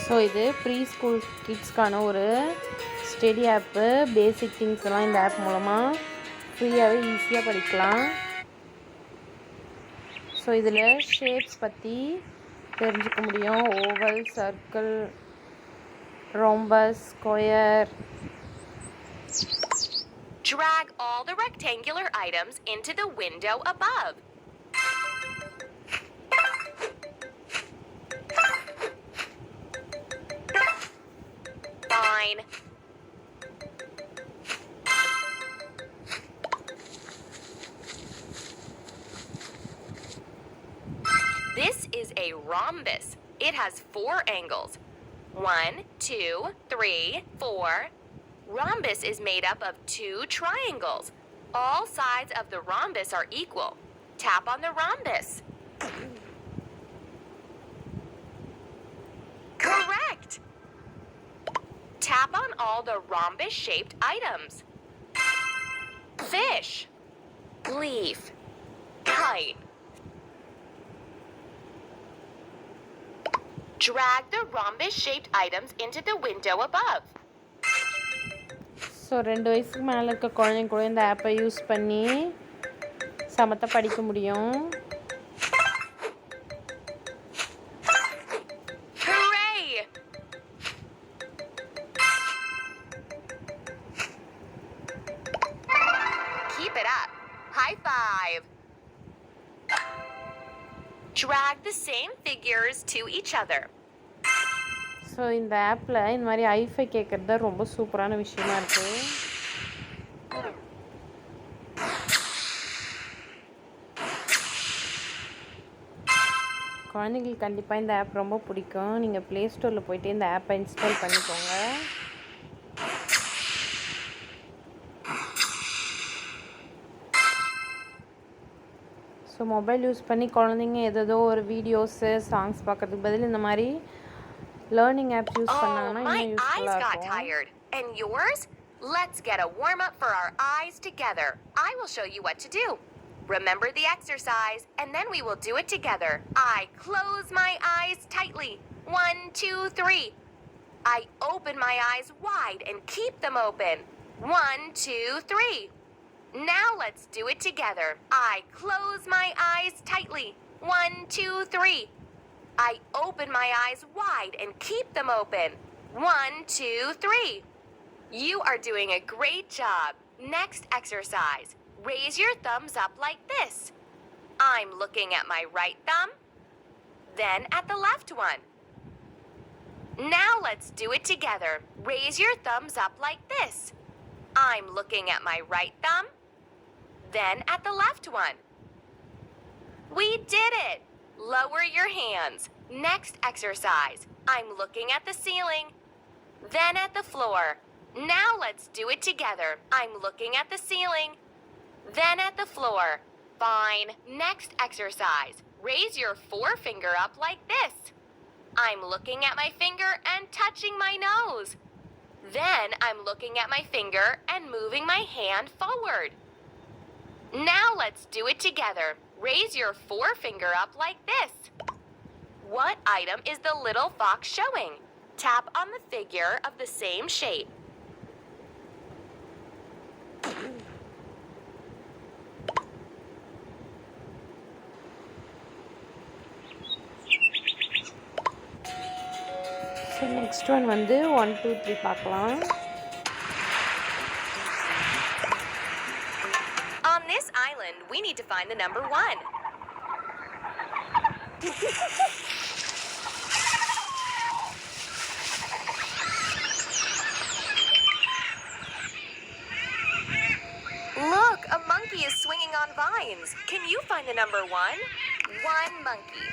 So இது pre school கிட்ஸ்க்கான ஒரு study ஆப்பு. Basic things எல்லாம் இந்த ஆப் மூலமாக ஃப்ரீயாகவே ஈஸியாக படிக்கலாம். ஸோ இதில் ஷேப்ஸ் பற்றி தெரிஞ்சுக்க முடியும். Oval, circle, rhombus, square. Drag all the rectangular items into the window above. Fine. This is a rhombus. It has 4 angles. 1, 2, 3, 4. Rhombus is made up of 2 triangles. All sides of the rhombus are equal. Tap on the rhombus. Correct! Tap on all the rhombus-shaped items. Fish, leaf, kite. Drag the rhombus-shaped items into the window above. So 2 வயசுக்கு மேலே இருக்க குழந்தைங்க கூட இந்த ஆப்பை use பண்ணி சமத்தை படிக்க முடியும். Hooray! Keep it up. High five. Drag the same figures to each other. So இந்த ஆப்பில் இந்த மாதிரி ஐஃபை கேட்குறது தான் ரொம்ப சூப்பரான விஷயமா இருக்குது. குழந்தைங்களுக்கு கண்டிப்பாக இந்த ஆப் ரொம்ப பிடிக்கும். நீங்கள் ப்ளே ஸ்டோரில் போய்ட்டு இந்த ஆப்பை இன்ஸ்டால் பண்ணிக்கோங்க. ஸோ மொபைல் யூஸ் பண்ணி குழந்தைங்க ஏதோ ஒரு வீடியோஸு சாங்ஸ் பார்க்கறதுக்கு பதில் இந்த மாதிரி learning apps use பண்ணாங்கன்னா இன்னும் யூஸ்ஃபுல்லாக இருக்கும். And yours? Let's get a warm up for our eyes together. I will show you what to do. Remember the exercise, and then we will do it together. I close my eyes tightly. 1, 2, 3. I open my eyes wide and keep them open. 1, 2, 3. Now let's do it together. I close my eyes tightly. 1, 2, 3. I open my eyes wide and keep them open. 1, 2, 3. You are doing a great job. Next exercise. Raise your thumbs up like this. I'm looking at my right thumb, then at the left one. Now let's do it together. Raise your thumbs up like this. I'm looking at my right thumb, then at the left one. We did it! Lower your hands. Next exercise. I'm looking at the ceiling, then at the floor. Now let's do it together. I'm looking at the ceiling, then at the floor. Fine. Next exercise. Raise your forefinger up like this. I'm looking at my finger and touching my nose. Then I'm looking at my finger and moving my hand forward. Now let's do it together. Raise your forefinger up like this. What item is the little fox showing? Tap on the figure of the same shape. So next one வந்து 1, 2, 3 பார்க்கலாம். On this island, we need to find the number 1. Look, a monkey is swinging on vines. Can you find the number 1? 1 monkey.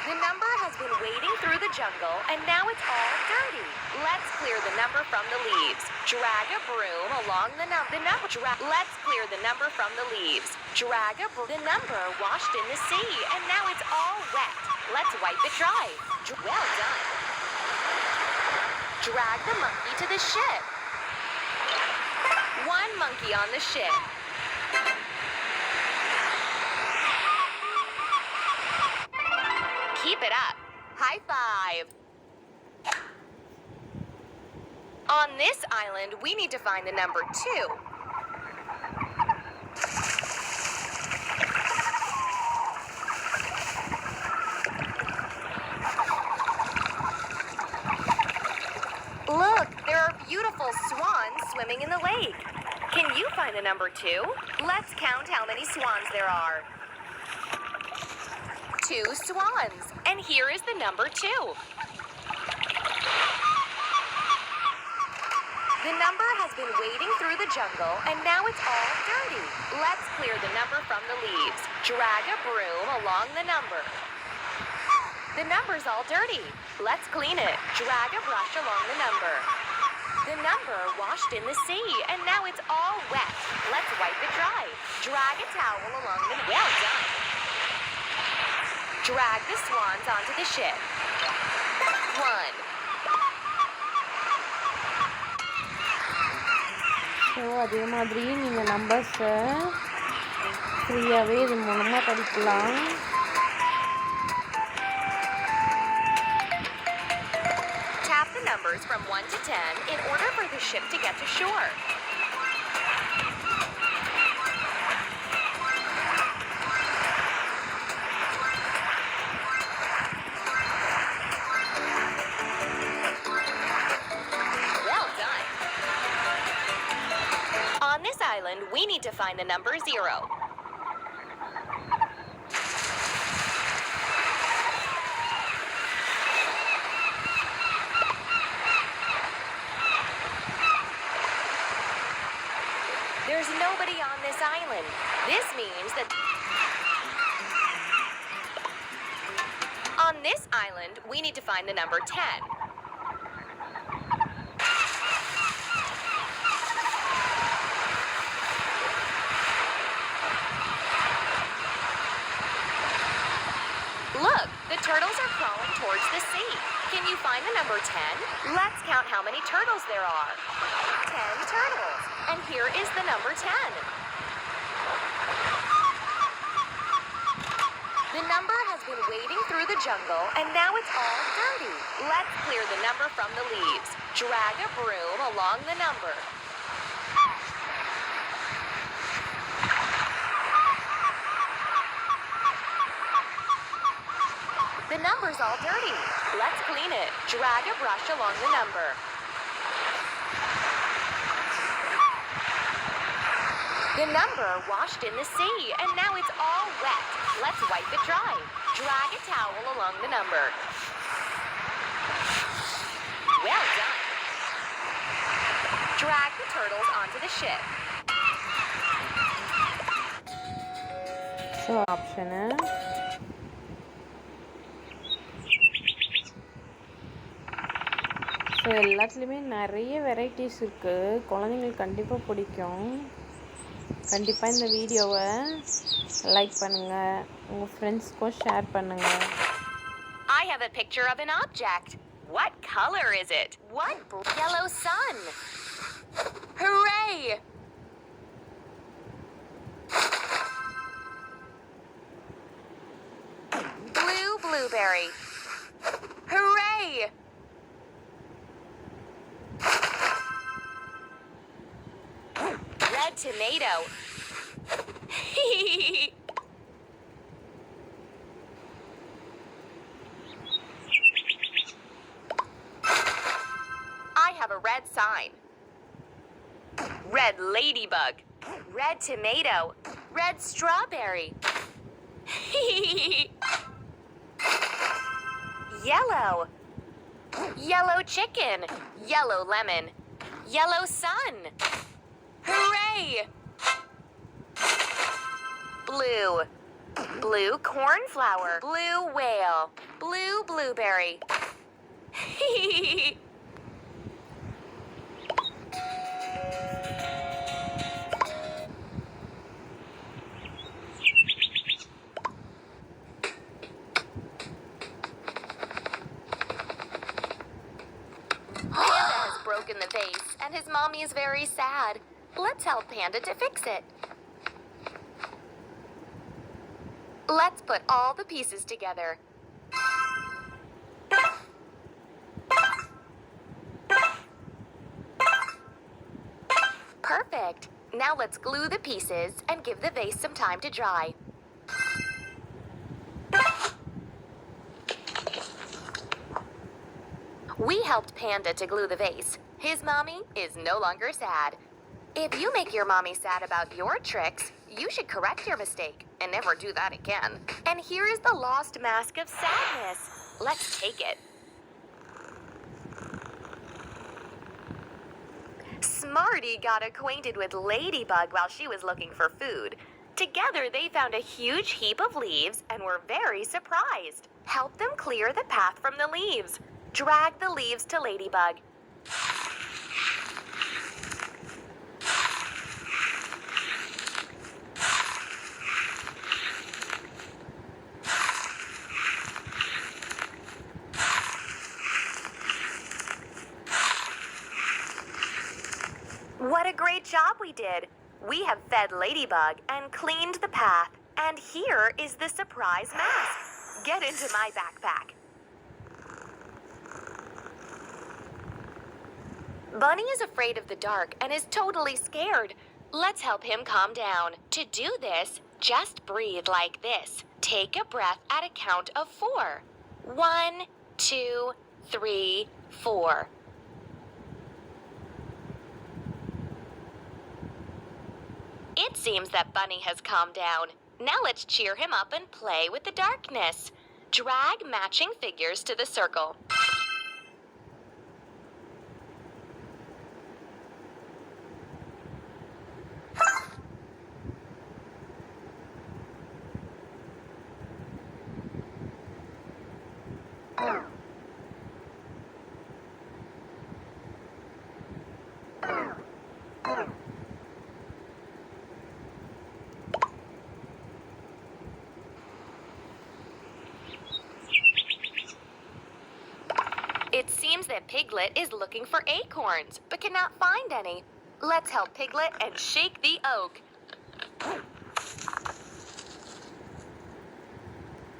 The number has been wading through the jungle, and now it's all dirty. Let's clear the number from the leaves. Drag a broom along the number. Let's clear the number from the leaves. Drag a broom. The number washed in the sea, and now it's all wet. Let's wipe it dry. Well done. Drag the monkey to the ship. 1 monkey on the ship. Keep it up. High five. On this island, we need to find the number 2. Look, there are beautiful swans swimming in the lake. Can you find the number 2? Let's count how many swans there are. 2 swans, and here is the number 2. The number has been wading through the jungle, and now it's all dirty. Let's clear the number from the leaves. Drag a broom along the number. The number's all dirty. Let's clean it. Drag a brush along the number. The number washed in the sea, and now it's all wet. Let's wipe it dry. Drag a towel along the... Well done. Drag the swans onto the ship. 1. So அதே மாதிரி நீங்கள் நம்பர்ஸை ஃப்ரீயாகவே இது மூலமாக படிக்கலாம். Tap the numbers from 1 to 10 in order for the ship to get to shore. On this island, we need to find the number 0. There's nobody on this island. This means that on this island, we need to find the number 10. Look, the turtles are crawling towards the sea. Can you find the number 10? Let's count how many turtles there are. 10 turtles. And here is the number 10. The number has been wading through the jungle, and now it's all dirty. Let's clear the number from the leaves. Drag a broom along the number. The number's all dirty. Let's clean it. Drag a brush along the number. The number washed in the sea, and now it's all wet. Let's wipe it dry. Drag a towel along the number. Well done. Drag the turtles onto the ship. So option so எல்லாத்துலேயுமே நிறைய varieties இருக்குது. குழந்தைங்களுக்கு கண்டிப்பாக பிடிக்கும். கண்டிப்பாக இந்த வீடியோவை like பண்ணுங்கள், உங்கள் ஃப்ரெண்ட்ஸ்க்கும் ஷேர் பண்ணுங்கள். I have a picture of an object. What color is it? What? Yellow sun. Hooray! Blue blueberry. Hooray! Red tomato. I have a red sign. Red ladybug. Red tomato. Red strawberry. Yellow. Yellow chicken. Yellow lemon. Yellow sun. Hooray! Blue. Blue cornflower. Blue whale. Blue blueberry. Panda has broken the vase, and his mommy is very sad. Let's help Panda to fix it. Let's put all the pieces together. Perfect. Now let's glue the pieces and give the vase some time to dry. We helped Panda to glue the vase. His mommy is no longer sad. If you make your mommy sad about your tricks, you should correct your mistake and never do that again. And here is the lost mask of sadness. Let's take it. Smarty got acquainted with Ladybug while she was looking for food. Together, they found a huge heap of leaves and were very surprised. Help them clear the path from the leaves. Drag the leaves to Ladybug. What a great job we did! We have fed Ladybug and cleaned the path. And here is the surprise mask. Get into my backpack. Bunny is afraid of the dark and is totally scared. Let's help him calm down. To do this, just breathe like this. Take a breath at a count of 4. 1, 2, 3, 4. It seems that Bunny has calmed down. Now let's cheer him up and play with the darkness. Drag matching figures to the circle. It seems that Piglet is looking for acorns, but cannot find any. Let's help Piglet and shake the oak.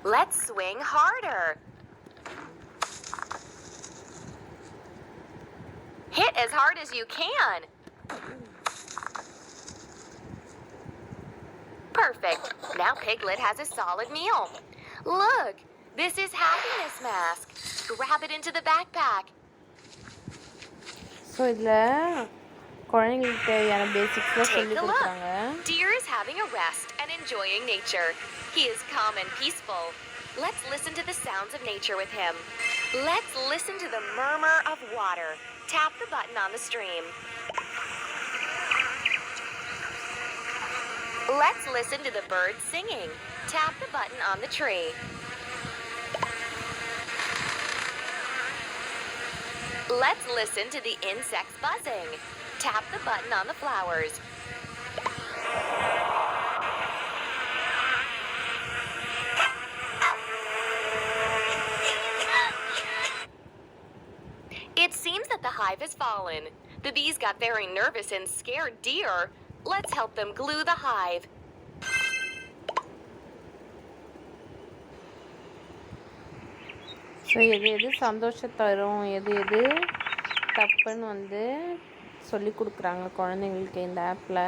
Let's swing harder. Hit as hard as you can. Perfect. Now Piglet has a solid meal. Look, this is happiness mask. Grab it into the backpack. So இதில் குழந்தைங்களுக்கு தேவையான பேசிக்ஸ்லாம் Take சொல்லி a look. கொடுக்குறாங்க. Deer is having a rest and enjoying nature. He is calm and peaceful. Let's listen to the sounds of nature with him. Let's listen to the murmur of water. Tap the button on the stream. Let's listen to the birds singing. Tap the button on the tree. Let's listen to the insects buzzing. Tap the button on the flowers. It seems that the hive has fallen. The bees got very nervous and scared Deer. Let's help them glue the hive. So எது எது சந்தோஷம் தரும், எது எது தப்புன்னு வந்து சொல்லி கொடுக்குறாங்க குழந்தைங்களுக்கு இந்த ஆப்பில்.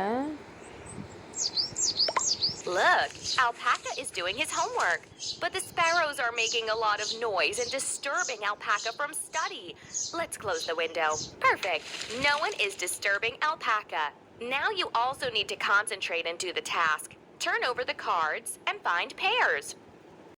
Look, Alpaca is doing his homework, but the sparrows are making a lot of noise and disturbing Alpaca from study. Let's close the window. Perfect. No one is disturbing Alpaca. Now you also need to concentrate and do the task. Turn over the cards and find pairs.